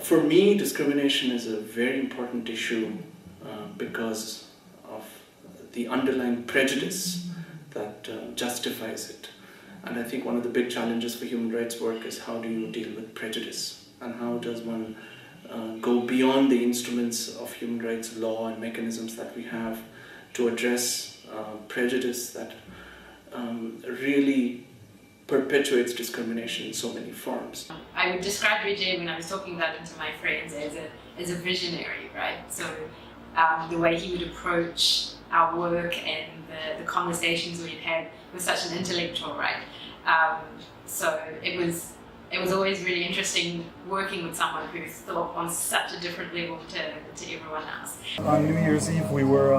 For me, discrimination is a very important issue because of the underlying prejudice that justifies it. And I think one of the big challenges for human rights work is how do you deal with prejudice, and how does one go beyond the instruments of human rights law and mechanisms that we have to address prejudice that really perpetuates discrimination in so many forms. I would describe Vijay, when I was talking about him to my friends, as a visionary, right? So the way he would approach our work and the conversations we'd had was such an intellectual, right? So it was always really interesting working with someone who thought on such a different level to everyone else. On New Year's Eve, we were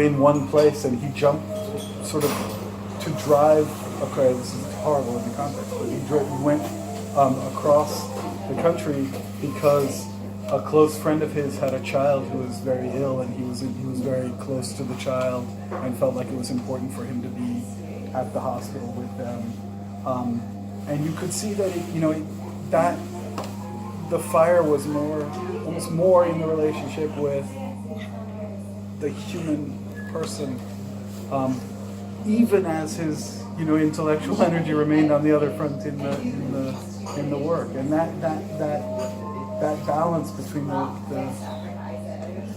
in one place, and he jumped sort of to drive. Okay, this is horrible in the context, but he went across the country because a close friend of his had a child who was very ill, and he was very close to the child and felt like it was important for him to be at the hospital with them. And you could see that that the fire was almost more in the relationship with the human person, even as his intellectual energy remained on the other front in the work. And that balance between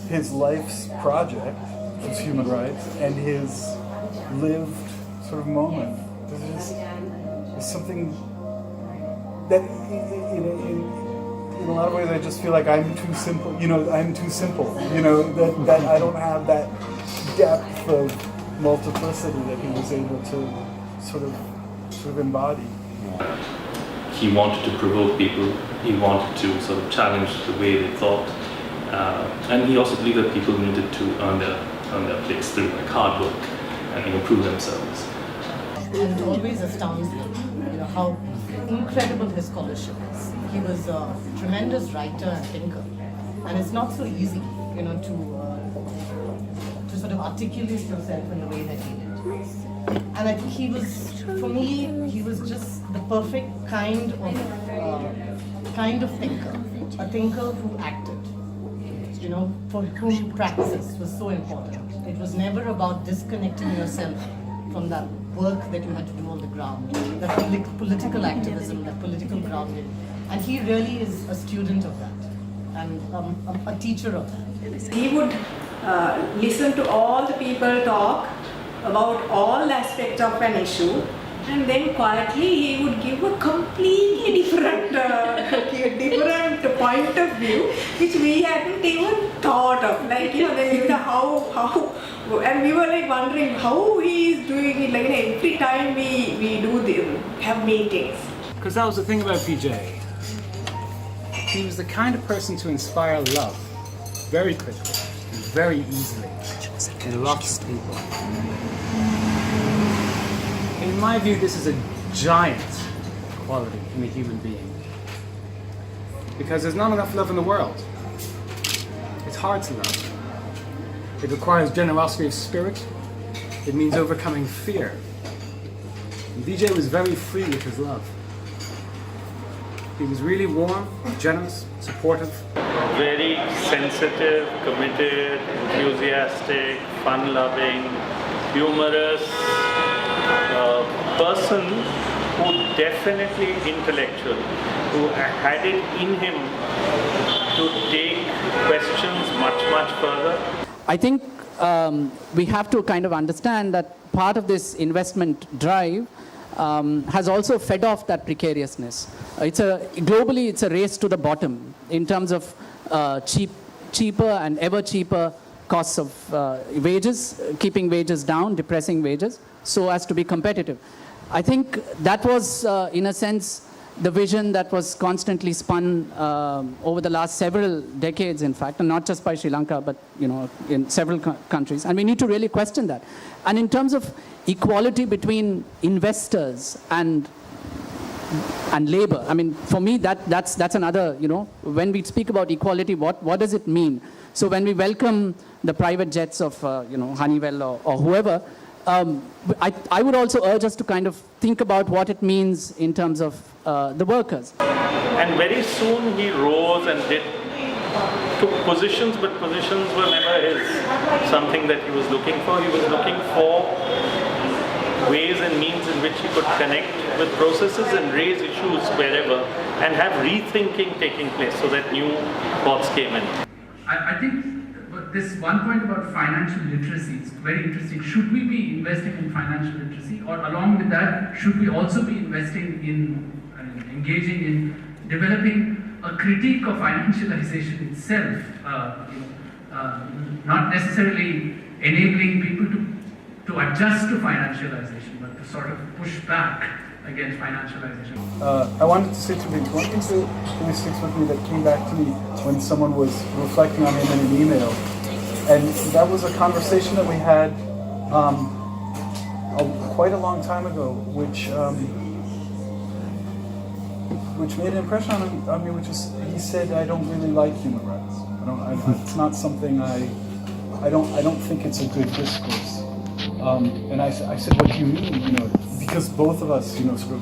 his life's project, which is human rights, and his lived sort of moment, is something that in a lot of ways I just feel like I'm too simple. I'm too simple. That I don't have that depth of multiplicity that he was able to sort of embody. He wanted to provoke people. He wanted to sort of challenge the way they thought, and he also believed that people needed to earn their place through hard work and improve themselves. It always astounds me, how incredible his scholarship is. He was a tremendous writer and thinker, and it's not so easy, to sort of articulate himself in the way that he did. And I think he was just the perfect kind of thinker, a thinker who acted, for whom practice was so important. It was never about disconnecting yourself from that work that you had to do on the ground, that political activism, that political grounding. And he really is a student of that, and a teacher of that. He would listen to all the people talk about all aspects of an issue, and then quietly he would give a completely different point of view, which we hadn't even thought of. How, and we were wondering how he is doing it. Every time we have meetings. Because that was the thing about Vijay. He was the kind of person to inspire love very quickly, very easily, in lots of people. In my view, this is a giant quality in a human being. Because there's not enough love in the world. It's hard to love. It requires generosity of spirit. It means overcoming fear. And Vijay was very free with his love. He was really warm, generous, supportive. Very sensitive, committed, enthusiastic, fun-loving, humorous, person who definitely intellectual, who had it in him to take questions much further. I think we have to kind of understand that part of this investment drive has also fed off that precariousness. Globally, it's a race to the bottom in terms of cheaper and ever cheaper costs of wages, keeping wages down, depressing wages, so as to be competitive. I think that was, in a sense, the vision that was constantly spun over the last several decades, in fact, and not just by Sri Lanka, but in several countries. And we need to really question that. And in terms of equality between investors and labor, I mean, for me, that's another, when we speak about equality, what does it mean? So when we welcome the private jets of, Honeywell or whoever, I would also urge us to kind of think about what it means in terms of the workers. And very soon he rose and took positions, but positions were never something that he was looking for. He was looking for ways and means in which he could connect with processes and raise issues wherever and have rethinking taking place so that new thoughts came in. I think this one point about financial literacy is very interesting. Should we be investing in financial literacy, or along with that, should we also be investing in engaging in developing a critique of financialization itself, not necessarily enabling people to adjust to financialization, but to sort of push back against financialization. I wanted to say two things. One thing that really sticks with me that came back to me when someone was reflecting on him in an email, and that was a conversation that we had quite a long time ago, which made an impression on me, which is, he said, I don't really like human rights. It's not something I don't think it's a good discourse. And I said, what do you mean? You know, because both of us, you know, sort of,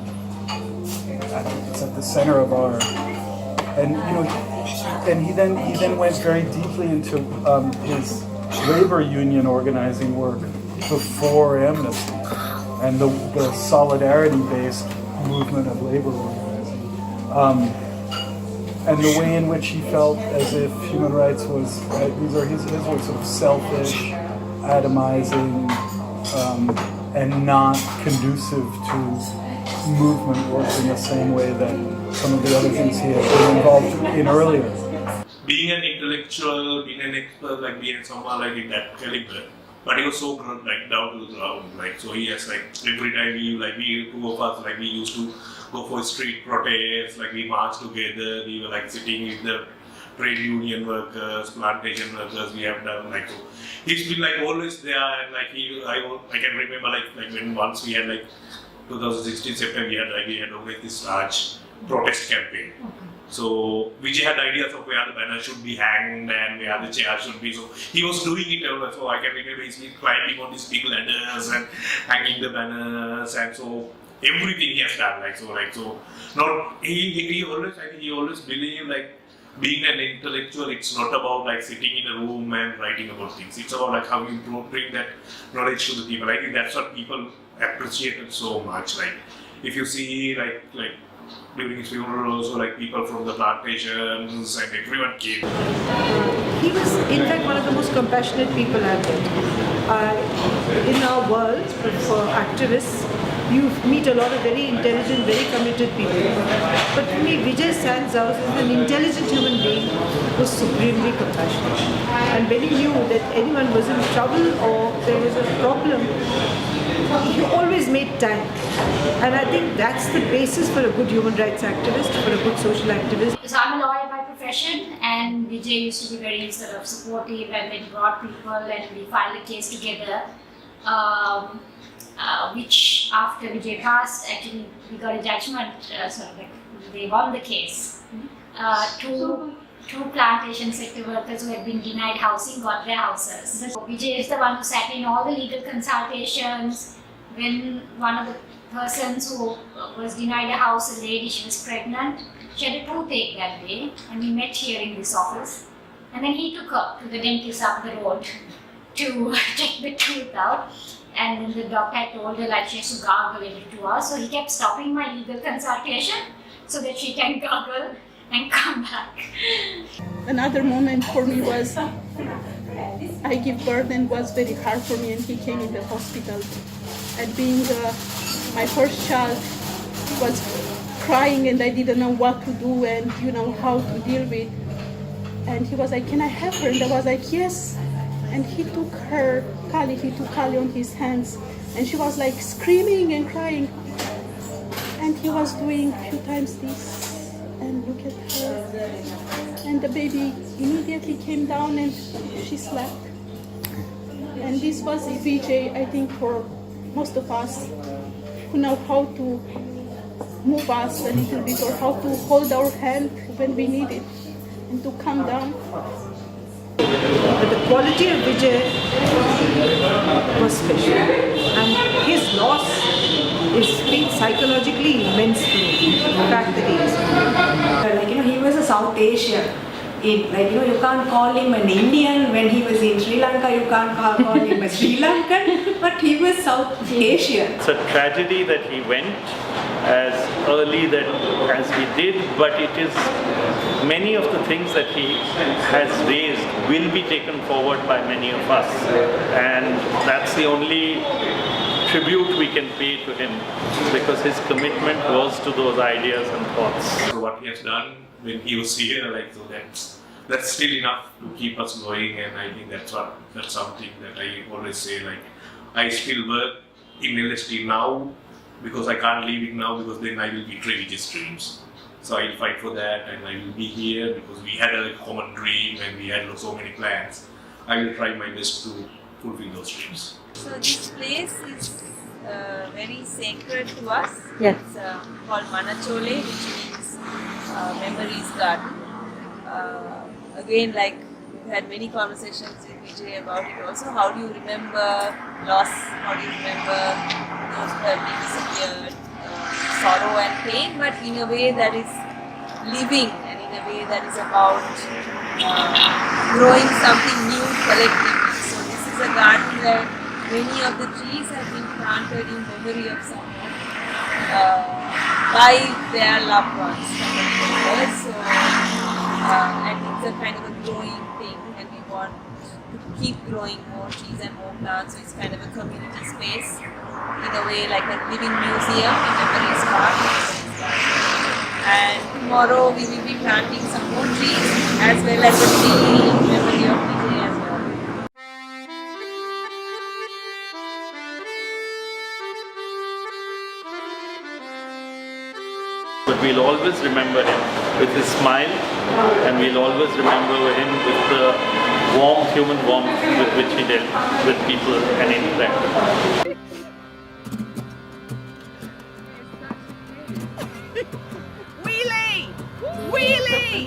it's at the center of our, and you know, and he then went very deeply into his labor union organizing work before Amnesty and the solidarity-based movement of labor organizing, and the way in which he felt as if human rights was, these are his words, sort of selfish, atomizing, and not conducive to movement work in the same way that some of the other things he had been involved in earlier. Being an intellectual, being an expert, like being someone like in that caliber, but he was so good, like down to the ground, like so he has like every time we two of us, like we used to go for street protests, like we marched together, we were like sitting with the trade union workers, plantation workers, we have done like so. He's been like always there, and like I can remember like when once we had like 2016 September we had always this large protest campaign. So Vijay had ideas of where the banner should be hanged and where the chair should be. So he was doing it ever. So I can remember he's climbing on these big ladders and hanging the banners, and so everything he has done so. Not he always believed like, being an intellectual, it's not about like sitting in a room and writing about things. It's about like how you bring that knowledge to the people. I think that's what people appreciated so much. Like if you see like during his funeral also, like people from the plantations and everyone came. He was in fact one of the most compassionate people I've met. In our world, for activists, you meet a lot of very intelligent, very committed people. But for me, Vijay stands out as an intelligent human being who was supremely compassionate. And when he knew that anyone was in trouble or there was a problem, he always made time. And I think that's the basis for a good human rights activist, for a good social activist. So I'm a lawyer by profession, and Vijay used to be very sort of supportive, and when he brought people and we filed a case together, which after Vijay passed, actually we got a judgment, sort of like they won the case. Two plantation sector workers who had been denied housing got their houses. So Vijay is the one who sat in all the legal consultations. When one of the persons who was denied a house, a lady, she was pregnant, she had a toothache that day, and we met here in this office. And then he took her to the dentist up the road to take the tooth out. And then the doctor had told her like she has to gargle every 2 hours. So he kept stopping my legal consultation so that she can gargle and come back. Another moment for me was I give birth, and was very hard for me, and he came in the hospital. And being my first child, was crying and I didn't know what to do and how to deal with. And he was like, can I have her? And I was like, yes. And he took her, he took Kali on his hands, and she was like screaming and crying. And he was doing a few times this, and look at her. And the baby immediately came down and she slept. And this was Vijay, I think, for most of us who know how to move us a little bit, or how to hold our hand when we need it, and to calm down. but the quality of Vijay was special. And his loss is been psychologically immense to me. The fact that he is. Like, he was a South Asian. You can't call him an Indian. When he was in Sri Lanka, you can't call him a Sri Lankan, but he was South Asian. It's a tragedy that he went as early as he did, but it is many of the things that he has raised will be taken forward by many of us, and that's the only tribute we can pay to him, because his commitment was to those ideas and thoughts. So what he has done when he was here, that's still enough to keep us going, and I think that's something that I always say, I still work in LST now because I can't leave it now, because then I will betray Vijay's dreams. So I'll fight for that, and I will be here because we had a common dream and we had so many plans. I will try my best to fulfill those dreams. So this place is very sacred to us. Yes. It's called Manachole, which means Memories Garden. Again, we've had many conversations with Vijay about it also. How do you remember loss? How do you remember those who have been disappeared? Sorrow and pain, but in a way that is living and in a way that is about growing something new collectively. So this is a garden where many of the trees have been planted in memory of someone by their loved ones. And it's a kind of a growing thing, and we want to keep growing more trees and more plants. So it's kind of a community space, in a way like a living museum in Memories Park. And tomorrow we will be planting some more trees, as well as a tree in memory of Vijay as well. But we'll always remember him with his smile, and we'll always remember him with the warm, human warmth with which he dealt with people and interacted. Wheelie! Wheelie!